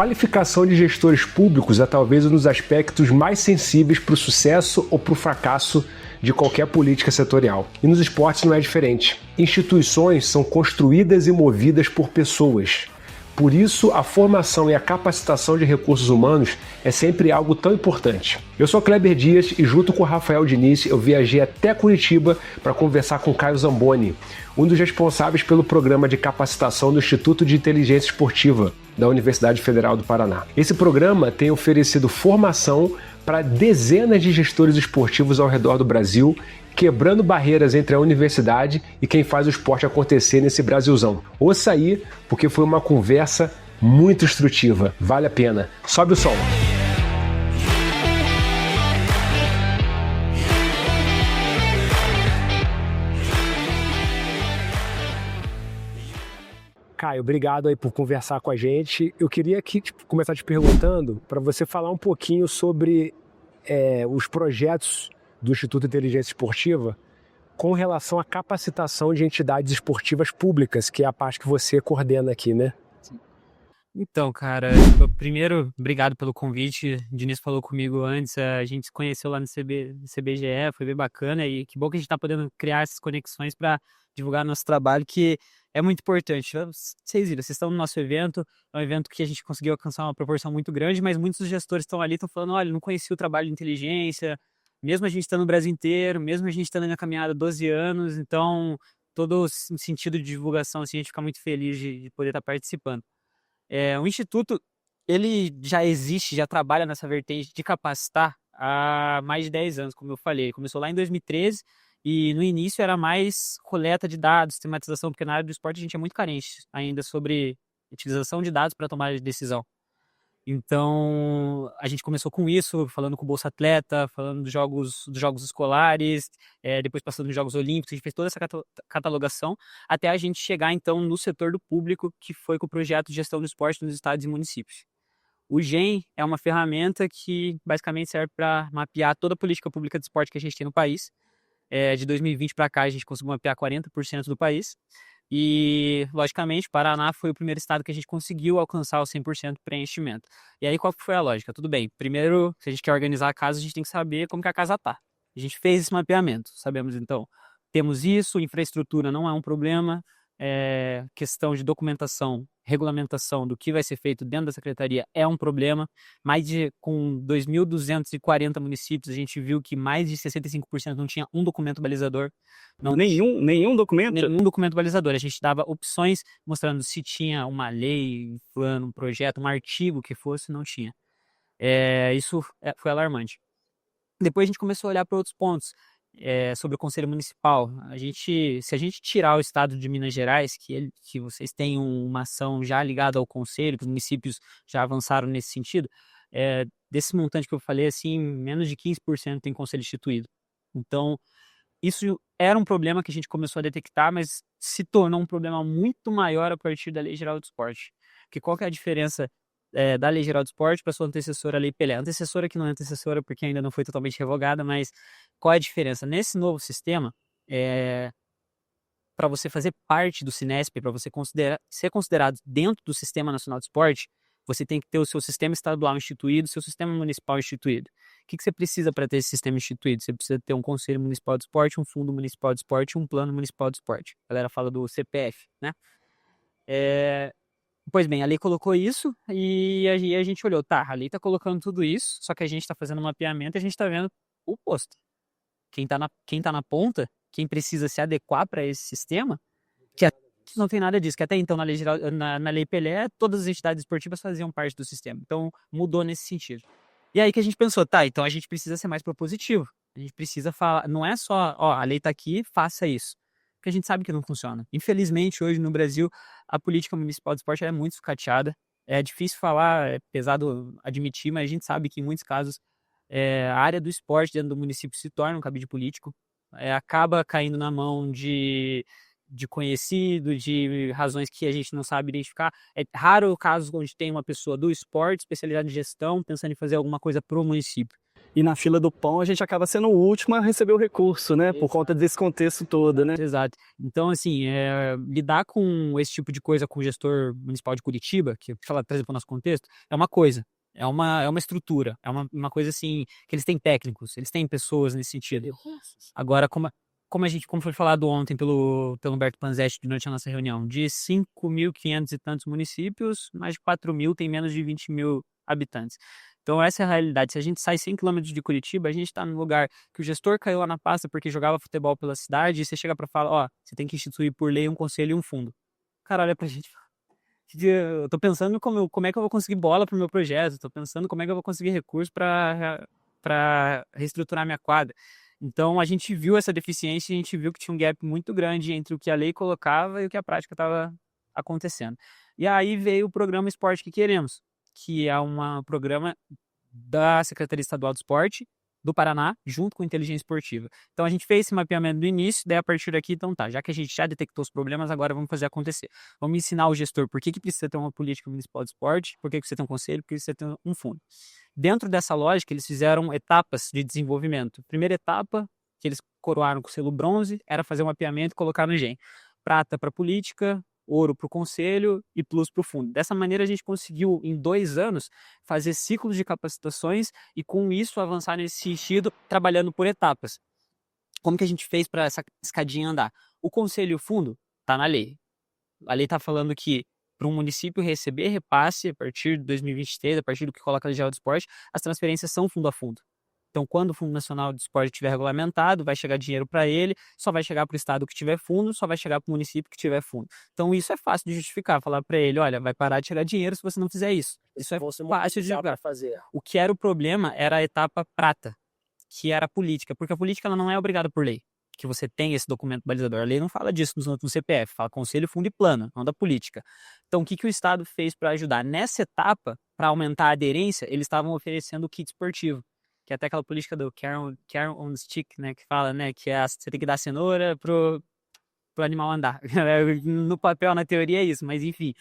qualificação de gestores públicos é talvez um dos aspectos mais sensíveis para o sucesso ou para o fracasso de qualquer política setorial. E nos esportes não é diferente. Instituições são construídas e movidas por pessoas. Por isso, a formação e a capacitação de recursos humanos é sempre algo tão importante. Eu sou Kleber Dias e junto com o Rafael Diniz eu viajei até Curitiba para conversar com Caio Zamboni, um dos responsáveis pelo programa de capacitação do Instituto de Inteligência Esportiva da Universidade Federal do Paraná. Esse programa tem oferecido formação para dezenas de gestores esportivos ao redor do Brasil, quebrando barreiras entre a universidade e quem faz o esporte acontecer nesse Brasilzão. Ouça aí, porque foi uma conversa muito instrutiva. Vale a pena. Sobe o som. Caio, obrigado aí por conversar com a gente. Eu queria aqui começar te perguntando para você falar um pouquinho sobre os projetos do Instituto de Inteligência Esportiva com relação à capacitação de entidades esportivas públicas, que é a parte que você coordena aqui, né? Então, cara, primeiro, obrigado pelo convite. O Diniz falou comigo antes, a gente se conheceu lá no CBGE, foi bem bacana e que bom que a gente está podendo criar essas conexões para divulgar nosso trabalho, que é muito importante. Vocês viram, vocês estão no nosso evento, é um evento que a gente conseguiu alcançar uma proporção muito grande, mas muitos dos gestores estão ali, estão falando, olha, não conheci o trabalho de inteligência, mesmo a gente estando no Brasil inteiro, mesmo a gente estando na caminhada há 12 anos, então todo o sentido de divulgação, assim, a gente fica muito feliz de poder estar participando. O Instituto, ele já existe, já trabalha nessa vertente de capacitar há mais de 10 anos, como eu falei. Começou lá em 2013 e no início era mais coleta de dados, sistematização, porque na área do esporte a gente é muito carente ainda sobre utilização de dados para tomar decisão. Então, a gente começou com isso, falando com o Bolsa Atleta, falando dos jogos escolares, depois passando nos Jogos Olímpicos, a gente fez toda essa catalogação, até a gente chegar, então, no setor do público, que foi com o projeto de gestão do esporte nos estados e municípios. O GEM é uma ferramenta que, basicamente, serve para mapear toda a política pública de esporte que a gente tem no país. De 2020 para cá, a gente conseguiu mapear 40% do país. E, logicamente, Paraná foi o primeiro estado que a gente conseguiu alcançar o 100% de preenchimento. E aí, qual foi a lógica? Tudo bem, primeiro, se a gente quer organizar a casa, a gente tem que saber como que a casa está. A gente fez esse mapeamento, sabemos, então, temos isso, infraestrutura não é um problema, questão de documentação, regulamentação do que vai ser feito dentro da secretaria é um problema. Com 2.240 municípios, a gente viu que mais de 65% não tinha um documento balizador. Nenhum documento? Nenhum documento balizador. A gente dava opções mostrando se tinha uma lei, um plano, um projeto, um artigo que fosse, não tinha. Isso foi alarmante. Depois a gente começou a olhar para outros pontos. Sobre o Conselho Municipal. Se a gente tirar o estado de Minas Gerais, que vocês têm uma ação já ligada ao Conselho, que os municípios já avançaram nesse sentido, desse montante que eu falei, assim, menos de 15% tem Conselho instituído. Então, isso era um problema que a gente começou a detectar, mas se tornou um problema muito maior a partir da Lei Geral do Esporte. Porque qual que é a diferença da Lei Geral do Esporte para sua antecessora, a Lei Pelé? A antecessora que não é antecessora porque ainda não foi totalmente revogada, mas qual é a diferença? Nesse novo sistema, para você fazer parte do Cinesp, para você ser considerado dentro do Sistema Nacional de Esporte, você tem que ter o seu sistema estadual instituído, seu sistema municipal instituído. O que você precisa para ter esse sistema instituído? Você precisa ter um Conselho Municipal de Esporte, um Fundo Municipal de Esporte e um Plano Municipal de Esporte. A galera fala do CPF, né? Pois bem, a lei colocou isso e aí a gente olhou, tá, a lei está colocando tudo isso, só que a gente está fazendo um mapeamento e a gente está vendo o oposto. Quem tá na ponta, quem precisa se adequar para esse sistema, que não tem nada disso, que até então na Lei Pelé, todas as entidades esportivas faziam parte do sistema. Então, mudou nesse sentido. E aí que a gente pensou, tá, então a gente precisa ser mais propositivo. A gente precisa falar, não é só, a lei tá aqui, faça isso. Porque a gente sabe que não funciona. Infelizmente, hoje no Brasil, a política municipal de esporte é muito sucateada. É difícil falar, é pesado admitir, mas a gente sabe que em muitos casos a área do esporte dentro do município se torna um cabide político, acaba caindo na mão de conhecido, de razões que a gente não sabe identificar. É raro o caso onde tem uma pessoa do esporte, especializada em gestão, pensando em fazer alguma coisa para o município. E na fila do pão a gente acaba sendo o último a receber o recurso, né? Por conta desse contexto todo, né? Exato. Então, assim, lidar com esse tipo de coisa com o gestor municipal de Curitiba, que fala trazer para o nosso contexto, é uma coisa. É uma estrutura, é uma coisa assim, que eles têm técnicos, eles têm pessoas nesse sentido. Agora, como foi falado ontem pelo Humberto Panzetti durante a nossa reunião, de 5.500 e tantos municípios, mais de 4.000 tem menos de 20 mil habitantes. Então, essa é a realidade. Se a gente sai 100 quilômetros de Curitiba, a gente está num lugar que o gestor caiu lá na pasta porque jogava futebol pela cidade, e você chega para falar, ó, você tem que instituir por lei um conselho e um fundo. O cara olha pra gente e fala, eu tô pensando como é que eu vou conseguir bola pro meu projeto, tô pensando como é que eu vou conseguir recurso para reestruturar minha quadra. Então, a gente viu essa deficiência, a gente viu que tinha um gap muito grande entre o que a lei colocava e o que a prática estava acontecendo. E aí veio o programa Esporte que Queremos, que é um programa da Secretaria Estadual do Esporte do Paraná, junto com a Inteligência Esportiva. Então a gente fez esse mapeamento do início, daí a partir daqui, então tá, já que a gente já detectou os problemas, agora vamos fazer acontecer. Vamos ensinar o gestor por que precisa ter uma política municipal de esporte, por que precisa ter um conselho, por que precisa ter um fundo. Dentro dessa lógica, eles fizeram etapas de desenvolvimento. Primeira etapa, que eles coroaram com o selo bronze, era fazer um mapeamento e colocar no GEM. Prata para política, ouro para o conselho e plus para o fundo. Dessa maneira, a gente conseguiu, em 2 anos, fazer ciclos de capacitações e, com isso, avançar nesse sentido, trabalhando por etapas. Como que a gente fez para essa escadinha andar? O conselho e o fundo está na lei. A lei está falando que, para um município receber repasse a partir de 2023, a partir do que coloca a Lei Geral do Esporte, as transferências são fundo a fundo. Então, quando o Fundo Nacional de Esporte estiver regulamentado, vai chegar dinheiro para ele, só vai chegar para o estado que tiver fundo, só vai chegar para o município que tiver fundo. Então, isso é fácil de justificar, falar para ele, olha, vai parar de tirar dinheiro se você não fizer isso. Isso é fácil de justificar. O que era o problema era a etapa prata, que era a política, porque a política ela não é obrigada por lei, que você tem esse documento balizador. A lei não fala disso no CPF, fala conselho, fundo e plano, não da política. Então, o que o Estado fez para ajudar? Nessa etapa, para aumentar a aderência, eles estavam oferecendo o kit esportivo, que é até aquela política do care on stick, né, que fala, né, que você tem que dar cenoura pro animal andar. No papel, na teoria é isso, mas enfim,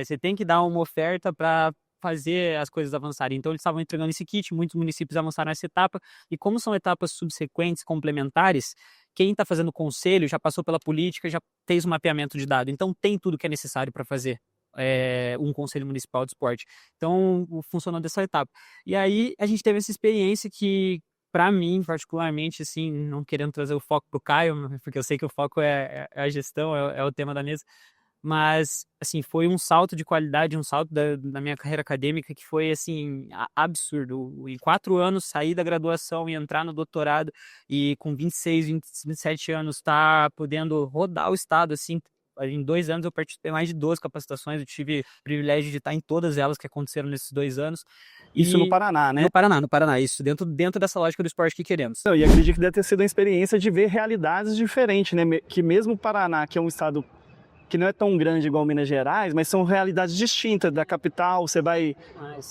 você tem que dar uma oferta para fazer as coisas avançarem. Então eles estavam entregando esse kit, muitos municípios avançaram nessa etapa, e como são etapas subsequentes, complementares, quem está fazendo conselho já passou pela política, já fez o mapeamento de dados, então tem tudo que é necessário para fazer um conselho municipal de esporte. Então funcionou dessa etapa. E aí a gente teve essa experiência que, para mim, particularmente, assim, não querendo trazer o foco pro Caio, porque eu sei que o foco é a gestão, é o tema da mesa, mas, assim, foi um salto de qualidade, um salto da minha carreira acadêmica que foi, assim, absurdo. Em 4 anos, sair da graduação e entrar no doutorado e com 26, 27 anos, tá podendo rodar o estado, assim. Em 2 anos eu participei mais de 12 capacitações, eu tive o privilégio de estar em todas elas que aconteceram nesses 2 anos. Isso no Paraná, né? No Paraná, isso, dentro dessa lógica do esporte que queremos. E acredito que deve ter sido uma experiência de ver realidades diferentes, né? Que mesmo o Paraná, que é um estado que não é tão grande igual Minas Gerais, mas são realidades distintas da capital, você vai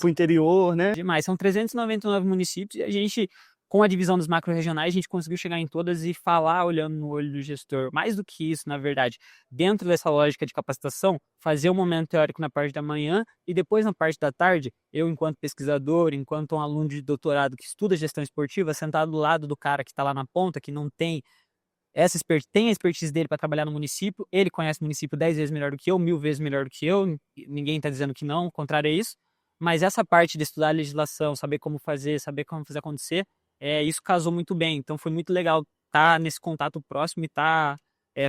pro interior, né? Demais, são 399 municípios e a gente, com a divisão dos macro-regionais, a gente conseguiu chegar em todas e falar olhando no olho do gestor. Mais do que isso, na verdade, dentro dessa lógica de capacitação, fazer o momento teórico na parte da manhã e depois na parte da tarde, eu, enquanto pesquisador, enquanto um aluno de doutorado que estuda gestão esportiva, sentado do lado do cara que está lá na ponta, que não tem tem a expertise dele para trabalhar no município, ele conhece o município 10 vezes melhor do que eu, 1000 vezes melhor do que eu, ninguém está dizendo que não, o contrário é isso, mas essa parte de estudar a legislação, saber como fazer acontecer, isso casou muito bem, então foi muito legal estar nesse contato próximo e estar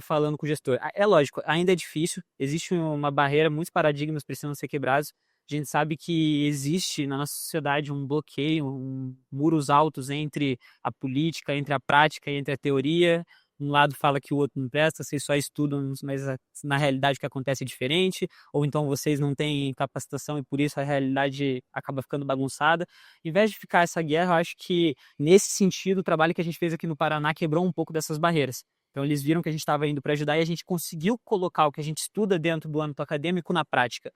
falando com o gestor. É lógico, ainda é difícil, existe uma barreira, muitos paradigmas precisam ser quebrados, a gente sabe que existe na nossa sociedade um bloqueio, muros altos entre a política, entre a prática e entre a teoria. Um lado fala que o outro não presta, vocês só estudam, mas na realidade o que acontece é diferente, ou então vocês não têm capacitação e por isso a realidade acaba ficando bagunçada. Em vez de ficar essa guerra, eu acho que nesse sentido o trabalho que a gente fez aqui no Paraná quebrou um pouco dessas barreiras. Então eles viram que a gente estava indo para ajudar e a gente conseguiu colocar o que a gente estuda dentro do âmbito acadêmico na prática.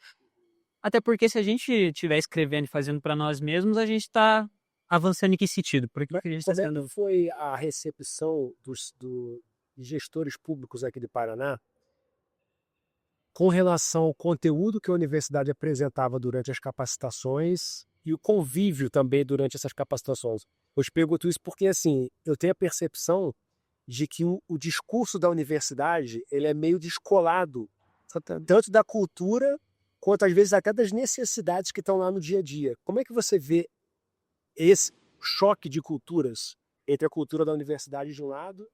Até porque se a gente estiver escrevendo e fazendo para nós mesmos, a gente está avançando em que sentido? Porque a gente está Como é sendo... que foi a recepção dos gestores públicos aqui de Paraná com relação ao conteúdo que a universidade apresentava durante as capacitações e o convívio também durante essas capacitações? Eu te pergunto isso porque, assim, eu tenho a percepção de que o discurso da universidade ele é meio descolado, tanto da cultura quanto às vezes até das necessidades que estão lá no dia a dia. Como é que você vê esse choque de culturas entre a cultura da universidade de um lado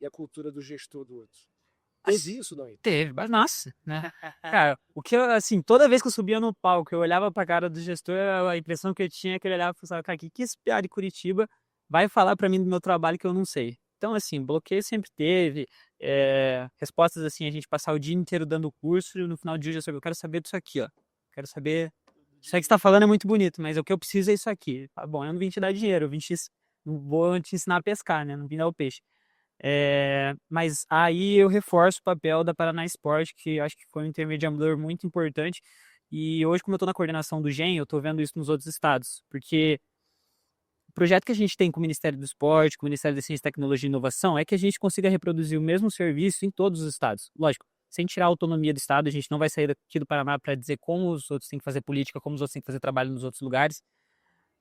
e a cultura do gestor do outro? Teve isso, não? Teve, mas nossa, né? Cara, o que eu, assim, toda vez que eu subia no palco, eu olhava pra cara do gestor, a impressão que eu tinha é que ele olhava e falava, cara, que esse piá de Curitiba vai falar pra mim do meu trabalho que eu não sei. Então, assim, bloqueio sempre teve, respostas assim, a gente passar o dia inteiro dando curso e no final do dia o gestor, eu quero saber disso aqui, ó. Quero saber, isso aí que você tá falando é muito bonito, mas o que eu preciso é isso aqui. Tá bom, eu não vim te dar dinheiro, não vou te ensinar a pescar, né? Não vim dar o peixe. Mas aí eu reforço o papel da Paraná Sport, que eu acho que foi um intermediador muito importante. E hoje, como eu estou na coordenação do GEM, eu estou vendo isso nos outros estados. Porque o projeto que a gente tem com o Ministério do Esporte, com o Ministério da Ciência, Tecnologia e Inovação, é que a gente consiga reproduzir o mesmo serviço em todos os estados. Lógico, sem tirar a autonomia do estado, a gente não vai sair daqui do Paraná para dizer como os outros têm que fazer política, como os outros têm que fazer trabalho nos outros lugares.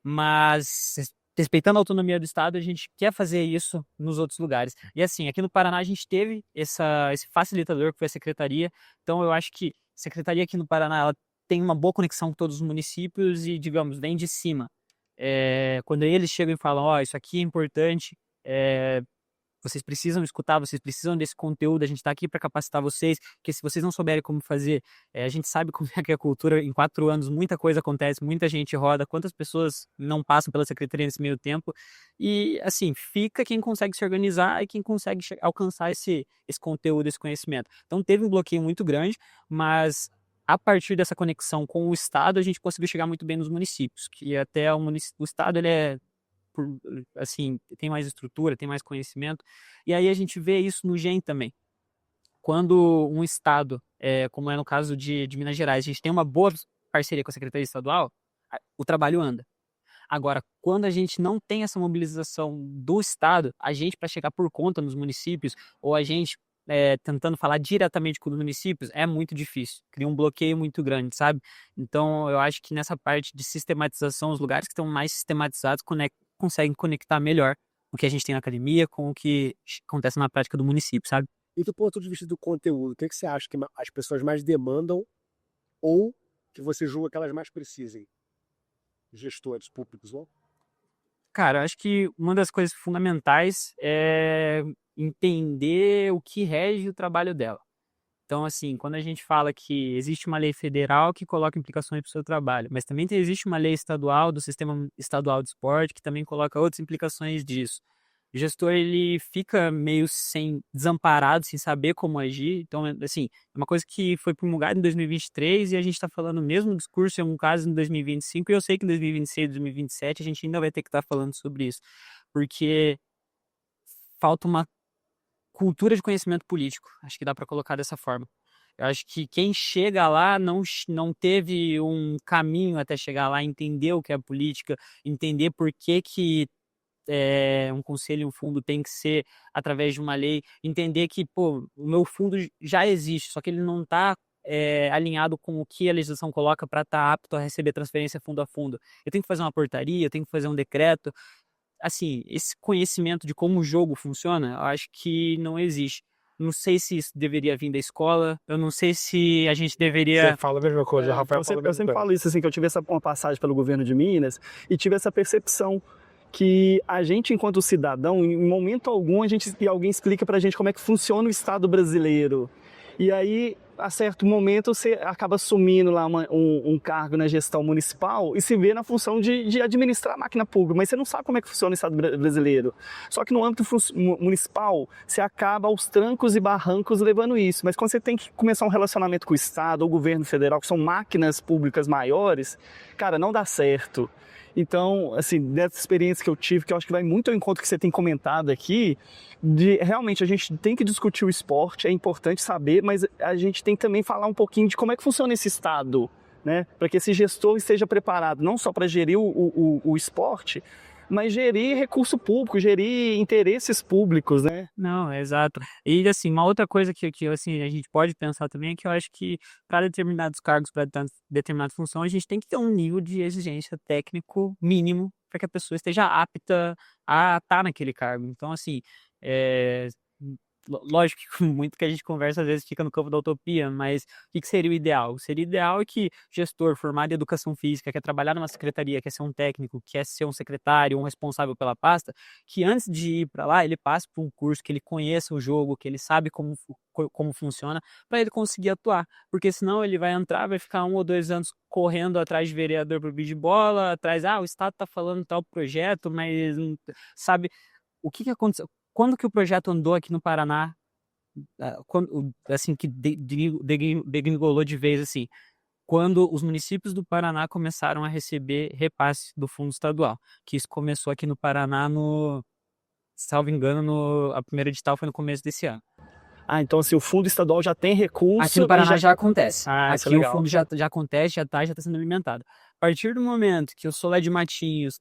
Mas respeitando a autonomia do estado, a gente quer fazer isso nos outros lugares. E assim, aqui no Paraná a gente teve esse facilitador que foi a secretaria. Então eu acho que a secretaria aqui no Paraná ela tem uma boa conexão com todos os municípios e, digamos, vem de cima. Quando eles chegam e falam, ó, isso aqui é importante, vocês precisam escutar, vocês precisam desse conteúdo, a gente está aqui para capacitar vocês, porque se vocês não souberem como fazer, a gente sabe como é que é a cultura, em 4 anos muita coisa acontece, muita gente roda, quantas pessoas não passam pela secretaria nesse meio tempo, e assim, fica quem consegue se organizar e quem consegue alcançar esse conteúdo, esse conhecimento. Então teve um bloqueio muito grande, mas a partir dessa conexão com o Estado, a gente conseguiu chegar muito bem nos municípios, que até o Estado ele assim, tem mais estrutura, tem mais conhecimento, e aí a gente vê isso no GEM também. Quando um estado, como é no caso de Minas Gerais, a gente tem uma boa parceria com a Secretaria Estadual, o trabalho anda. Agora, quando a gente não tem essa mobilização do estado, a gente para chegar por conta nos municípios, ou a gente tentando falar diretamente com os municípios, é muito difícil, cria um bloqueio muito grande, sabe? Então, eu acho que nessa parte de sistematização, os lugares que estão mais sistematizados conseguem conectar melhor o que a gente tem na academia com o que acontece na prática do município, sabe? E do ponto de vista do conteúdo, o que você acha que as pessoas mais demandam ou que você julga que elas mais precisem? Gestores públicos, não? Cara, eu acho que uma das coisas fundamentais é entender o que rege o trabalho dela. Então, assim, quando a gente fala que existe uma lei federal que coloca implicações para o seu trabalho, mas também existe uma lei estadual do Sistema Estadual de Esporte que também coloca outras implicações disso. O gestor, ele fica meio desamparado, sem saber como agir. Então, assim, é uma coisa que foi promulgada em 2023 e a gente está falando o mesmo discurso em algum caso em 2025 e eu sei que em 2026, 2027 a gente ainda vai ter que estar falando sobre isso, porque falta uma cultura de conhecimento político, acho que dá para colocar dessa forma. Eu acho que quem chega lá não teve um caminho até chegar lá, entender o que é política, entender por que um conselho e um fundo tem que ser através de uma lei, entender que, pô, o meu fundo já existe, só que ele não está alinhado com o que a legislação coloca para estar apto a receber transferência fundo a fundo. Eu tenho que fazer uma portaria, eu tenho que fazer um decreto. Assim, esse conhecimento de como o jogo funciona, eu acho que não existe. Não sei se isso deveria vir da escola, eu não sei se a gente deveria... Você fala a mesma coisa, Rafael. Eu sempre falo isso, assim, que eu tive uma passagem pelo governo de Minas e tive essa percepção que a gente, enquanto cidadão, em momento algum, alguém explica pra gente como é que funciona o Estado brasileiro. E aí, a certo momento, você acaba assumindo lá um cargo na gestão municipal e se vê na função de administrar a máquina pública, mas você não sabe como é que funciona o Estado brasileiro. Só que no âmbito municipal, você acaba aos trancos e barrancos levando isso. Mas quando você tem que começar um relacionamento com o Estado ou o governo federal, que são máquinas públicas maiores, cara, não dá certo. Então, assim, dessa experiência que eu tive, que eu acho que vai muito ao encontro que você tem comentado aqui, de realmente a gente tem que discutir o esporte, é importante saber, mas a gente tem que também falar um pouquinho de como é que funciona esse Estado, né? Para que esse gestor esteja preparado não só para gerir o esporte, mas gerir recurso público, gerir interesses públicos, né? Não, é exato. E assim, uma outra coisa que assim, a gente pode pensar também é que eu acho que para determinados cargos, para determinada função, a gente tem que ter um nível de exigência técnico mínimo para que a pessoa esteja apta a estar naquele cargo. Então, assim, é, lógico que muito que a gente conversa às vezes fica no campo da utopia, mas o que seria o ideal? Seria ideal é que gestor formado em educação física, quer trabalhar numa secretaria, quer ser um técnico, quer ser um secretário, um responsável pela pasta, que antes de ir para lá, ele passe por um curso, que ele conheça o jogo, que ele sabe como funciona, para ele conseguir atuar. Porque senão ele vai entrar, vai ficar 1 ou 2 anos correndo atrás de vereador pro de bola, atrás, o Estado tá falando tal projeto, mas sabe o que aconteceu? Quando que o projeto andou aqui no Paraná, assim, que degringolou de vez, assim, quando os municípios do Paraná começaram a receber repasse do fundo estadual, que isso começou aqui no Paraná salvo engano, a primeira edital foi no começo desse ano. Então assim, o fundo estadual já tem recurso... Aqui no Paraná já acontece. isso é Aqui o legal. fundo já acontece, já tá sendo alimentado. A partir do momento que eu sou lá de Matinhos,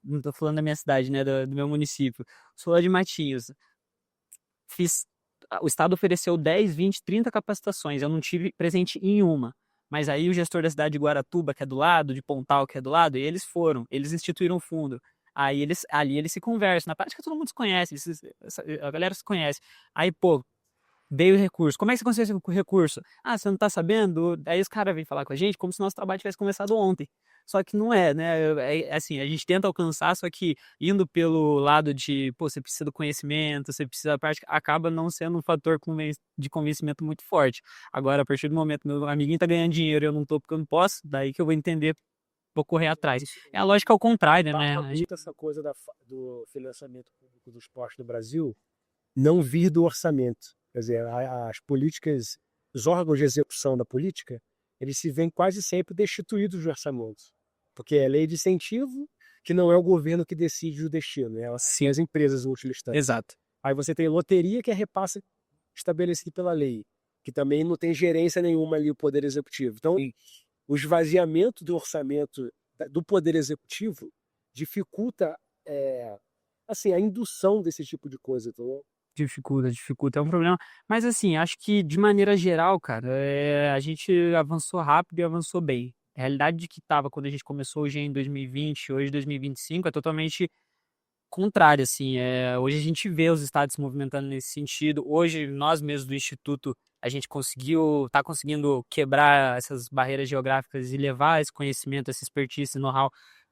não tô falando da minha cidade, né, do meu município, sou lá de Matinhos, o Estado ofereceu 10, 20, 30 capacitações, eu não tive presente em uma. Mas aí o gestor da cidade de Guaratuba, que é do lado, de Pontal, que é do lado, eles instituíram o fundo. Aí ali eles se conversam. Na prática todo mundo se conhece, a galera se conhece. Aí, pô, veio o recurso. Como é que você conseguiu esse recurso? Você não tá sabendo? Aí os caras vêm falar com a gente como se nosso trabalho tivesse começado ontem. Só que não é, né? Assim, a gente tenta alcançar, só que indo pelo lado de, pô, você precisa do conhecimento, você precisa da prática, acaba não sendo um fator de convencimento muito forte. Agora, a partir do momento meu amiguinho tá ganhando dinheiro e eu não tô porque eu não posso, daí que eu vou entender, vou correr atrás. É a lógica ao contrário, né? Muito essa coisa do financiamento público do esporte no Brasil não vir do orçamento. Quer dizer, as políticas, os órgãos de execução da política, eles se veem quase sempre destituídos do orçamento. Porque é lei de incentivo, que não é o governo que decide o destino, é sim as empresas utilistantes. Exato. Aí você tem loteria, que é repasse estabelecido pela lei, que também não tem gerência nenhuma ali o Poder Executivo. Então, o esvaziamento do orçamento do Poder Executivo dificulta assim, a indução desse tipo de coisa. Então, Dificulta, é um problema. Mas assim, acho que de maneira geral, cara, a gente avançou rápido e avançou bem. A realidade de que estava quando a gente começou hoje em 2020, hoje 2025, é totalmente contrária, assim. Hoje a gente vê os estados se movimentando nesse sentido. Hoje, nós mesmos do Instituto, a gente tá conseguindo quebrar essas barreiras geográficas e levar esse conhecimento, essa expertise, esse know-how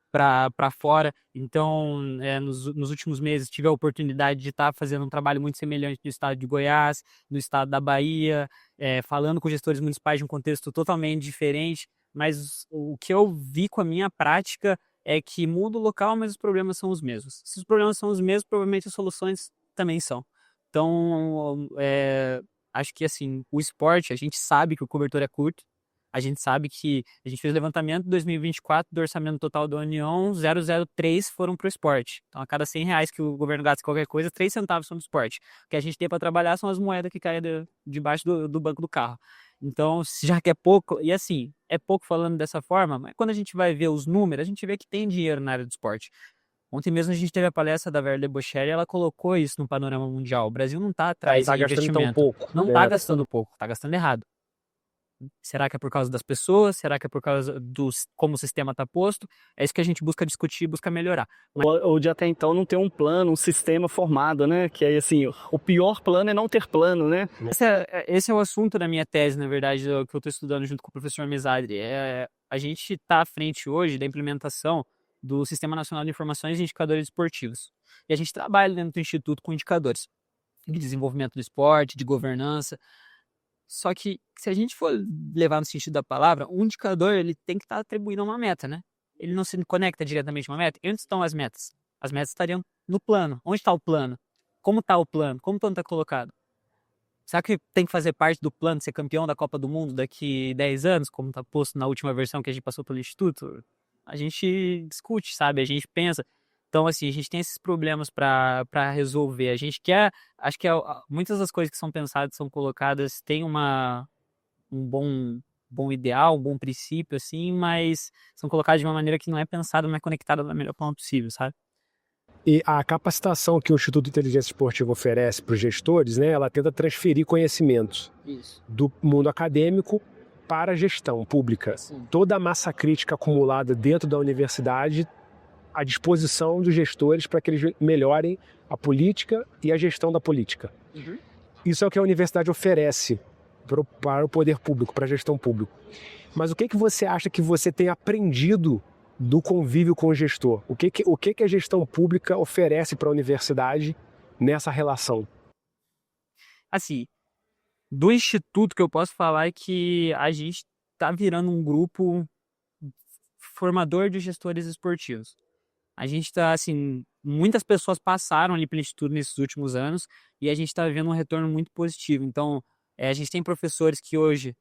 para fora. Então, nos últimos meses, tive a oportunidade de estar fazendo um trabalho muito semelhante no estado de Goiás, no estado da Bahia, falando com gestores municipais de um contexto totalmente diferente, mas o que eu vi com a minha prática é que muda o local, mas os problemas são os mesmos. Se os problemas são os mesmos, provavelmente as soluções também são. Então, acho que assim, o esporte, a gente sabe que o cobertor é curto, a gente sabe que a gente fez o levantamento de 2024 do orçamento total da União, 0,03 foram para o esporte. Então, a cada R$ 100 que o governo gasta em qualquer coisa, 3 centavos são do esporte. O que a gente tem para trabalhar são as moedas que caem debaixo do banco do carro. Então, já que é pouco, e assim, é pouco falando dessa forma, mas quando a gente vai ver os números, a gente vê que tem dinheiro na área do esporte. Ontem mesmo a gente teve a palestra da Vera Debocheri, ela colocou isso no panorama mundial. O Brasil não está atrás de investimento. gastando tão pouco. Não está gastando pouco, está gastando errado. Será que é por causa das pessoas? Será que é por causa como o sistema está posto? É isso que a gente busca discutir, busca melhorar. Ou de até então não ter um plano, um sistema formado, né? Que aí, assim, o pior plano é não ter plano, né? Esse é o assunto da minha tese, na verdade, que eu estou estudando junto com o professor Mesadri. A gente está à frente hoje da implementação do Sistema Nacional de Informações e Indicadores Esportivos. E a gente trabalha dentro do Instituto com indicadores de desenvolvimento do esporte, de governança. Só que, se a gente for levar no sentido da palavra, um indicador ele tem que estar atribuído a uma meta, né? Ele não se conecta diretamente a uma meta. E onde estão as metas? As metas estariam no plano. Onde está o plano? Como está o plano? Como o plano está colocado? Será que tem que fazer parte do plano ser campeão da Copa do Mundo daqui 10 anos, como está posto na última versão que a gente passou pelo Instituto? A gente discute, sabe? A gente pensa. Então, assim, a gente tem esses problemas para resolver. A gente quer, acho que muitas das coisas que são pensadas, são colocadas, tem um bom ideal, um bom princípio, assim, mas são colocadas de uma maneira que não é pensada, não é conectada da melhor forma possível, sabe? E a capacitação que o Instituto de Inteligência Esportiva oferece para os gestores, né, ela tenta transferir conhecimentos do mundo acadêmico para a gestão pública. Sim. Toda a massa crítica acumulada dentro da universidade à disposição dos gestores para que eles melhorem a política e a gestão da política. Isso é o que a universidade oferece para o poder público, para a gestão pública. Mas o que você acha que você tem aprendido do convívio com o gestor? O que a gestão pública oferece para a universidade nessa relação? Assim, do instituto que eu posso falar é que a gente está virando um grupo formador de gestores esportivos. A gente está, assim, muitas pessoas passaram ali pelo instituto nesses últimos anos e a gente está vendo um retorno muito positivo. Então, a gente tem professores que hoje,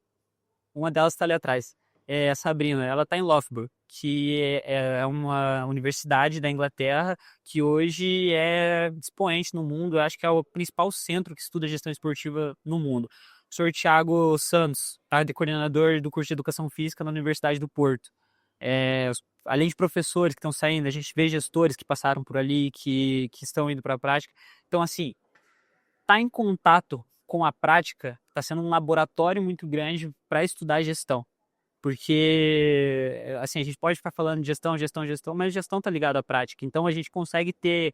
uma delas está ali atrás, é a Sabrina, ela está em Loughborough, que é uma universidade da Inglaterra que hoje é expoente no mundo. Eu acho que é o principal centro que estuda gestão esportiva no mundo. O senhor Thiago Santos, tá, de coordenador do curso de Educação Física na Universidade do Porto. Além de professores que estão saindo, a gente vê gestores que passaram por ali, que estão indo para a prática. Então, assim, estar em contato com a prática está sendo um laboratório muito grande para estudar gestão. Porque, assim, a gente pode ficar falando de gestão, mas gestão está ligada à prática. Então, a gente consegue ter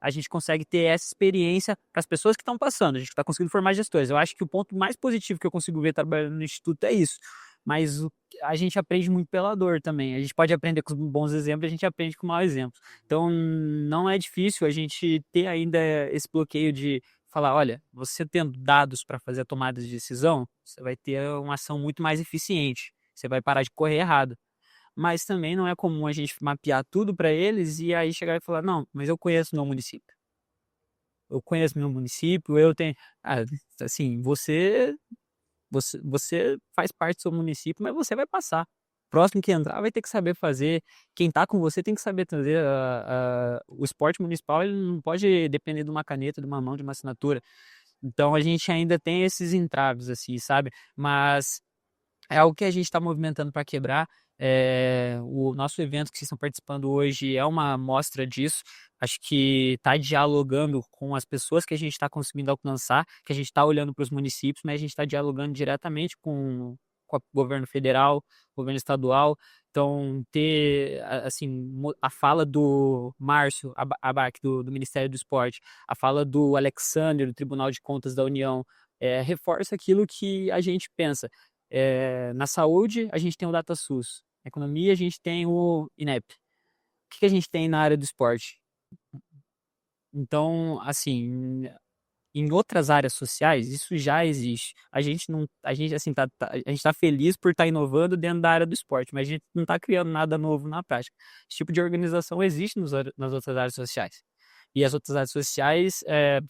essa experiência para as pessoas que estão passando. A gente está conseguindo formar gestores. Eu acho que o ponto mais positivo que eu consigo ver trabalhando no Instituto é isso. Mas a gente aprende muito pela dor também. A gente pode aprender com bons exemplos, a gente aprende com maus exemplos. Então, não é difícil a gente ter ainda esse bloqueio de falar, olha, você tendo dados para fazer a tomada de decisão, você vai ter uma ação muito mais eficiente. Você vai parar de correr errado. Mas também não é comum a gente mapear tudo para eles e aí chegar e falar, não, mas eu conheço meu município. Eu tenho... assim, você faz parte do seu município, mas você vai passar. Próximo que entrar vai ter que saber fazer. Quem está com você tem que saber fazer. O esporte municipal ele não pode depender de uma caneta, de uma mão, de uma assinatura. Então a gente ainda tem esses entraves, assim, sabe? Mas é algo que a gente está movimentando para quebrar. O nosso evento que vocês estão participando hoje é uma amostra disso. Acho que está dialogando com as pessoas que a gente está conseguindo alcançar, que a gente está olhando para os municípios, mas a gente está dialogando diretamente com o governo federal, governo estadual. Então, ter assim, a fala do Márcio Abac, do Ministério do Esporte, a fala do Alexander, do Tribunal de Contas da União, reforça aquilo que a gente pensa. Na saúde, a gente tem o DataSUS. Na economia, a gente tem o INEP. O que a gente tem na área do esporte? Então, assim, em outras áreas sociais, isso já existe. A gente não, a gente assim a gente tá feliz por estar inovando dentro da área do esporte, mas a gente não está criando nada novo na prática. Esse tipo de organização existe nas outras áreas sociais. E as outras áreas sociais,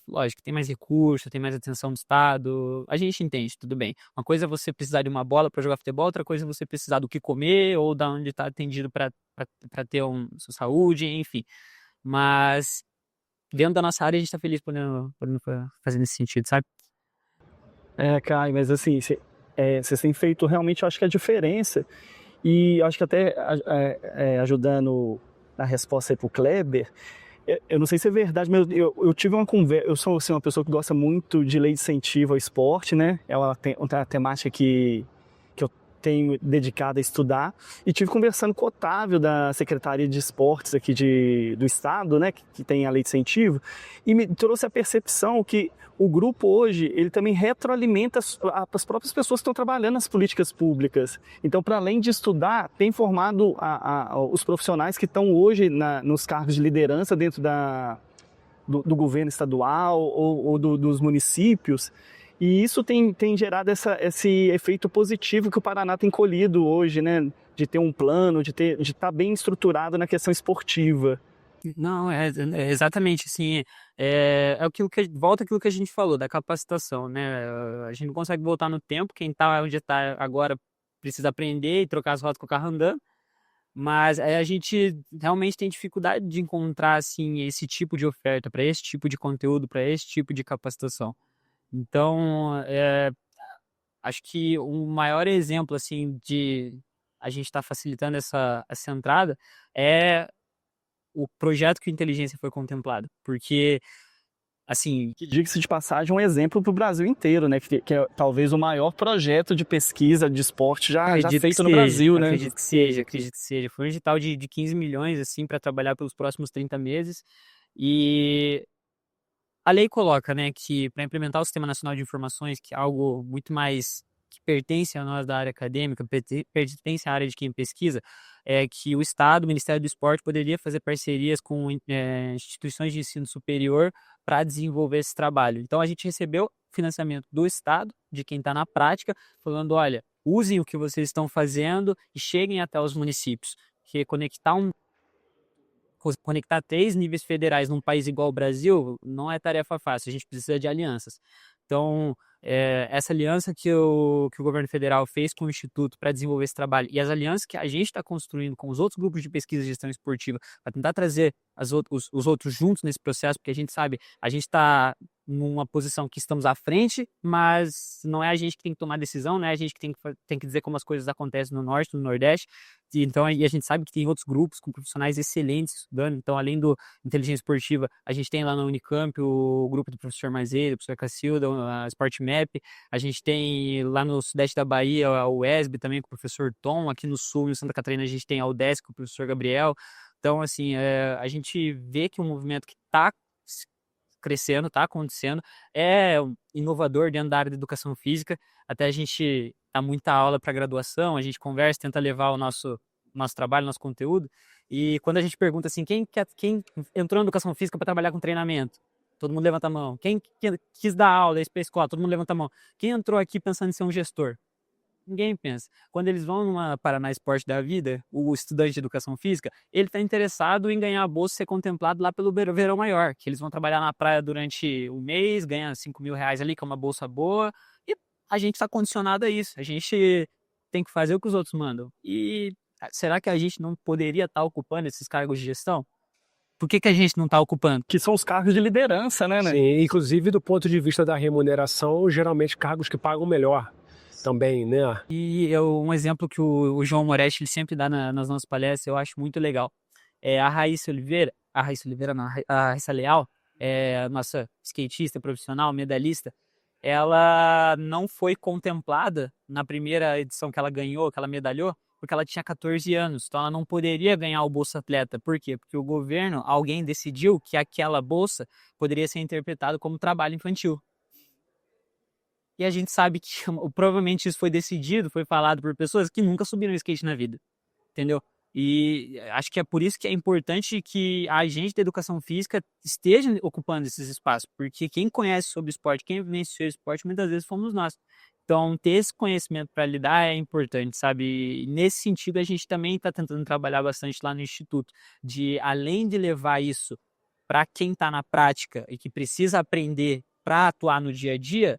lógico, tem mais recursos, tem mais atenção do Estado. A gente entende, tudo bem. Uma coisa é você precisar de uma bola para jogar futebol, outra coisa é você precisar do que comer ou da onde está atendido para ter sua saúde, enfim. Mas dentro da nossa área a gente está feliz podendo fazer nesse sentido, sabe? Caio, mas assim, vocês têm feito realmente, eu acho que a diferença. E eu acho que até ajudando na resposta aí pro Kleber, eu não sei se é verdade, mas eu tive uma conversa. Eu sou assim, uma pessoa que gosta muito de lei de incentivo ao esporte, né? É uma temática que eu tenho dedicado a estudar. E tive conversando com o Otávio, da Secretaria de Esportes aqui do Estado, né? Que tem a lei de incentivo. E me trouxe a percepção que o grupo hoje, ele também retroalimenta as próprias pessoas que estão trabalhando nas políticas públicas. Então, para além de estudar, tem formado os profissionais que estão hoje nos cargos de liderança dentro do governo estadual ou dos municípios. E isso tem gerado esse efeito positivo que o Paraná tem colhido hoje, né? De ter um plano, de estar bem estruturado na questão esportiva. Não, exatamente, assim, volta aquilo que a gente falou, da capacitação, né? A gente não consegue voltar no tempo, quem está onde está agora precisa aprender e trocar as rodas com o carro andando, mas a gente realmente tem dificuldade de encontrar, assim, esse tipo de oferta para esse tipo de conteúdo, para esse tipo de capacitação. Então, acho que o maior exemplo, assim, de a gente estar facilitando essa entrada é o projeto que a inteligência foi contemplado. Porque, assim, Que, diga-se de passagem, um exemplo para o Brasil inteiro, né? Que é talvez o maior projeto de pesquisa de esporte já acredito feito que no seja, Brasil, né? acredito que seja, acredito que seja. Foi um edital de 15 milhões, assim, para trabalhar pelos próximos 30 meses. E a lei coloca, né, que para implementar o Sistema Nacional de Informações, que é algo muito mais que pertence a nós da área acadêmica, pertence à área de quem pesquisa, é que o Estado, o Ministério do Esporte, poderia fazer parcerias com instituições de ensino superior para desenvolver esse trabalho. Então, a gente recebeu financiamento do Estado, de quem está na prática, falando, olha, usem o que vocês estão fazendo e cheguem até os municípios. Porque conectar 3 níveis federais num país igual ao Brasil não é tarefa fácil, a gente precisa de alianças. Então, essa aliança que o governo federal fez com o Instituto para desenvolver esse trabalho e as alianças que a gente está construindo com os outros grupos de pesquisa e gestão esportiva para tentar trazer os outros juntos nesse processo, porque a gente sabe, a gente está numa posição que estamos à frente, mas não é a gente que tem que tomar decisão, não é a gente que tem que dizer como as coisas acontecem no Norte, no Nordeste. Então, e a gente sabe que tem outros grupos com profissionais excelentes estudando. Então, além do inteligência esportiva, a gente tem lá na Unicamp o grupo do professor Marzeda, do professor Cacilda, a SportMap. A gente tem lá no Sudeste da Bahia a UESB também com o professor Tom. Aqui no Sul, em Santa Catarina, a gente tem a UDESC com o professor Gabriel. Então, assim, a gente vê que um movimento que está crescendo, está acontecendo, é inovador dentro da área da educação física. Até a gente dá muita aula para graduação, a gente conversa, tenta levar o nosso trabalho, nosso conteúdo. E quando a gente pergunta assim, quem entrou na educação física para trabalhar com treinamento? Todo mundo levanta a mão. Quem quis dar aula, ir para a escola? Todo mundo levanta a mão. Quem entrou aqui pensando em ser um gestor? Ninguém pensa. Quando eles vão numa Paraná Esporte da vida, o estudante de educação física, ele está interessado em ganhar a bolsa e ser contemplado lá pelo Verão Maior, que eles vão trabalhar na praia durante um mês, ganham 5 mil reais ali, que é uma bolsa boa, e a gente está condicionado a isso. A gente tem que fazer o que os outros mandam. E será que a gente não poderia estar ocupando esses cargos de gestão? Por que a gente não está ocupando? Que são os cargos de liderança, né? Sim, inclusive do ponto de vista da remuneração, geralmente cargos que pagam melhor também, né? E um exemplo que o João Moretti ele sempre dá nas nossas palestras, eu acho muito legal. A Raíssa Leal, a nossa skatista profissional, medalhista, ela não foi contemplada na primeira edição que ela ganhou, que ela medalhou, porque ela tinha 14 anos, então ela não poderia ganhar o Bolsa Atleta. Por quê? Porque o governo, alguém decidiu que aquela bolsa poderia ser interpretada como trabalho infantil. E a gente sabe que provavelmente isso foi decidido, foi falado por pessoas que nunca subiram skate na vida, entendeu? E acho que é por isso que é importante que a gente da educação física esteja ocupando esses espaços, porque quem conhece sobre esporte, quem vivenciou esporte, muitas vezes fomos nós. Então, ter esse conhecimento para lidar é importante, sabe? E nesse sentido, a gente também está tentando trabalhar bastante lá no Instituto, de além de levar isso para quem está na prática e que precisa aprender para atuar no dia a dia,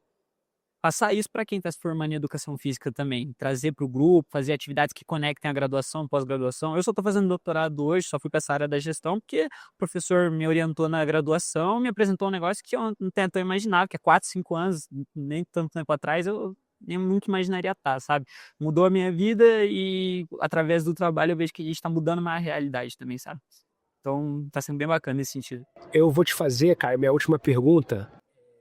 passar isso para quem está se formando em educação física também, trazer para o grupo, fazer atividades que conectem a graduação, pós-graduação. Eu só estou fazendo doutorado hoje, só fui para essa área da gestão, porque o professor me orientou na graduação, me apresentou um negócio que eu não tento imaginar, que é 4, 5 anos, nem tanto tempo atrás, eu nem nunca imaginaria estar, sabe? Mudou a minha vida e através do trabalho eu vejo que a gente está mudando uma realidade também, sabe? Então está sendo bem bacana nesse sentido. Eu vou te fazer, Caio, minha última pergunta.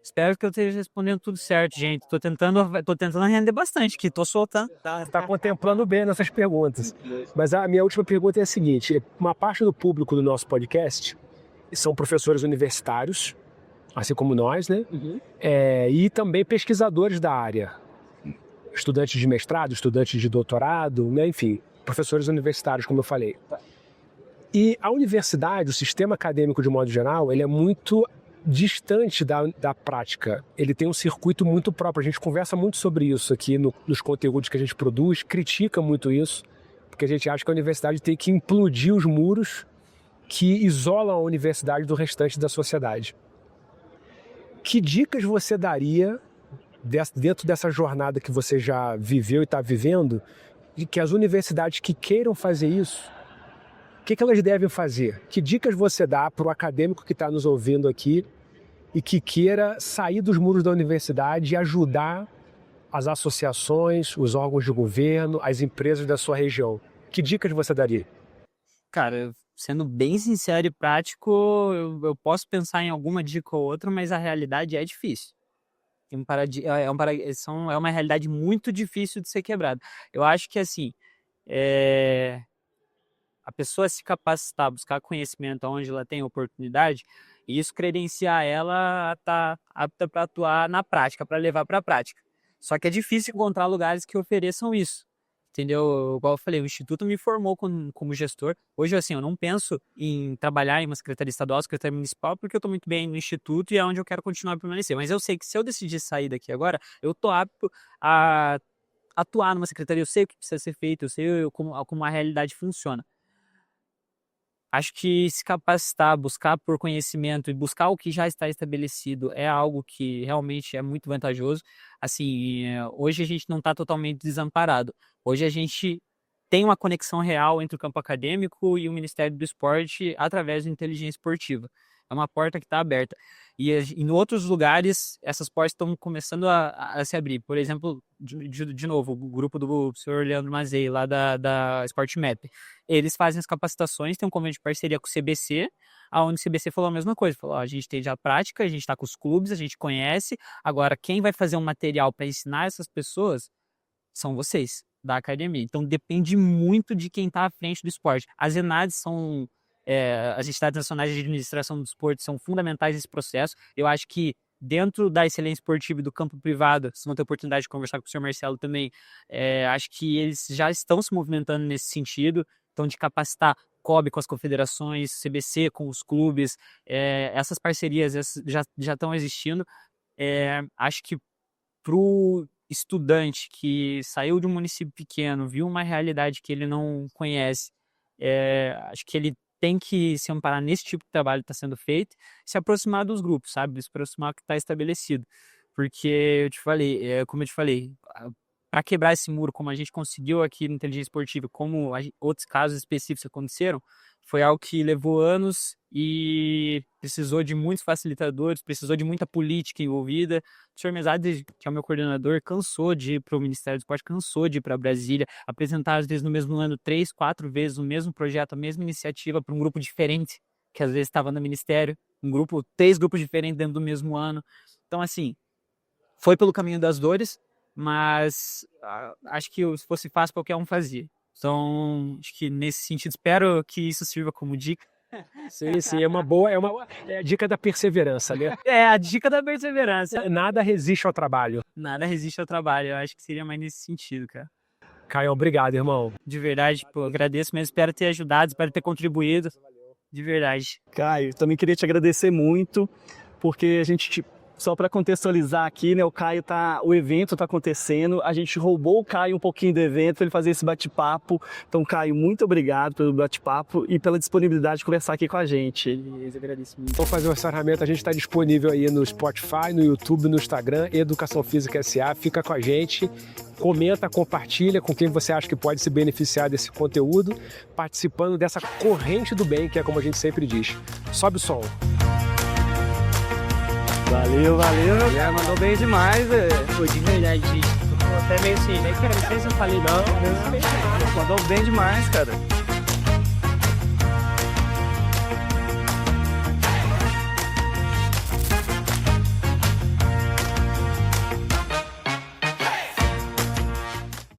Espero que eu esteja respondendo tudo certo, gente. Tô tentando render bastante aqui, tô soltando. Tá contemplando bem nessas perguntas. Mas a minha última pergunta é a seguinte: uma parte do público do nosso podcast são professores universitários, assim como nós, né? Uhum. E também pesquisadores da área. Estudantes de mestrado, estudantes de doutorado, né? Enfim, professores universitários, como eu falei. E a universidade, o sistema acadêmico de modo geral, ele é muito distante da prática. Ele tem um circuito muito próprio. A gente conversa muito sobre isso aqui nos conteúdos que a gente produz, critica muito isso, porque a gente acha que a universidade tem que implodir os muros que isolam a universidade do restante da sociedade. Que dicas você daria dentro dessa jornada que você já viveu e está vivendo, de que as universidades que queiram fazer isso, o que elas devem fazer? Que dicas você dá para o acadêmico que está nos ouvindo aqui e que queira sair dos muros da universidade e ajudar as associações, os órgãos de governo, as empresas da sua região? Que dicas você daria? Cara, sendo bem sincero e prático, eu posso pensar em alguma dica ou outra, mas a realidade é difícil. É uma realidade muito difícil de ser quebrada. Eu acho que, assim, a pessoa se capacitar, buscar conhecimento onde ela tem oportunidade, e isso credenciar ela a estar apta para atuar na prática, para levar para a prática. Só que é difícil encontrar lugares que ofereçam isso, entendeu? Igual eu falei, o Instituto me formou como gestor. Hoje, assim, eu não penso em trabalhar em uma secretaria estadual, secretaria municipal, porque eu estou muito bem no Instituto e é onde eu quero continuar a permanecer. Mas eu sei que se eu decidir sair daqui agora, eu estou apto a atuar numa secretaria, eu sei o que precisa ser feito, eu sei como a realidade funciona. Acho que se capacitar, buscar por conhecimento e buscar o que já está estabelecido é algo que realmente é muito vantajoso. Assim, hoje a gente não está totalmente desamparado. Hoje a gente tem uma conexão real entre o campo acadêmico e o Ministério do Esporte através da inteligência esportiva. É uma porta que está aberta. E em outros lugares, essas portas estão começando a se abrir. Por exemplo, de novo, o grupo do senhor Leandro Mazei, lá da SportMap. Eles fazem as capacitações, tem um convênio de parceria com o CBC, onde o CBC falou a mesma coisa. Falou, a gente tem já prática, a gente está com os clubes, a gente conhece. Agora, quem vai fazer um material para ensinar essas pessoas são vocês, da academia. Então, depende muito de quem está à frente do esporte. As ENADs são... as entidades nacionais de administração do esporte são fundamentais nesse processo. Eu acho que dentro da excelência esportiva e do campo privado, vocês vão ter oportunidade de conversar com o senhor Marcelo também, acho que eles já estão se movimentando nesse sentido, então de capacitar COB com as confederações, CBC com os clubes, essas parcerias já estão existindo. Acho que para o estudante que saiu de um município pequeno, viu uma realidade que ele não conhece, acho que ele tem que se amparar nesse tipo de trabalho que está sendo feito, se aproximar dos grupos, sabe? Se aproximar do que está estabelecido. Porque como eu te falei, para quebrar esse muro, como a gente conseguiu aqui no Inteligência Esportiva, como outros casos específicos aconteceram, foi algo que levou anos e precisou de muitos facilitadores, precisou de muita política envolvida. O senhor Mesade, que é o meu coordenador, cansou de ir para o Ministério do Esporte, cansou de ir para Brasília, apresentar às vezes no mesmo ano 3, 4 vezes o mesmo projeto, a mesma iniciativa para um grupo diferente, que às vezes estava no Ministério, 3 grupos diferentes dentro do mesmo ano. Então, assim, foi pelo caminho das dores, mas acho que se fosse fácil, qualquer um fazia. Então, acho que nesse sentido, espero que isso sirva como dica. Sim, é uma boa, é a dica da perseverança, né? É a dica da perseverança. Nada resiste ao trabalho. Nada resiste ao trabalho, eu acho que seria mais nesse sentido, cara. Caio, obrigado, irmão. De verdade, agradeço mesmo, espero ter ajudado, espero ter contribuído, de verdade. Caio, também queria te agradecer muito, porque a gente... Só para contextualizar aqui, né, o evento está acontecendo, a gente roubou o Caio um pouquinho do evento para ele fazer esse bate-papo. Então, Caio, muito obrigado pelo bate-papo e pela disponibilidade de conversar aqui com a gente. Eu agradeço muito. Vamos fazer o encerramento, a gente está disponível aí no Spotify, no YouTube, no Instagram, Educação Física SA, fica com a gente, comenta, compartilha com quem você acha que pode se beneficiar desse conteúdo, participando dessa corrente do bem, que é como a gente sempre diz. Sobe o som. Valeu. Mandou bem demais, Pô, de verdade, gente. Até meio assim, né? Cara, não sei se eu falei não. Mandou bem demais, cara.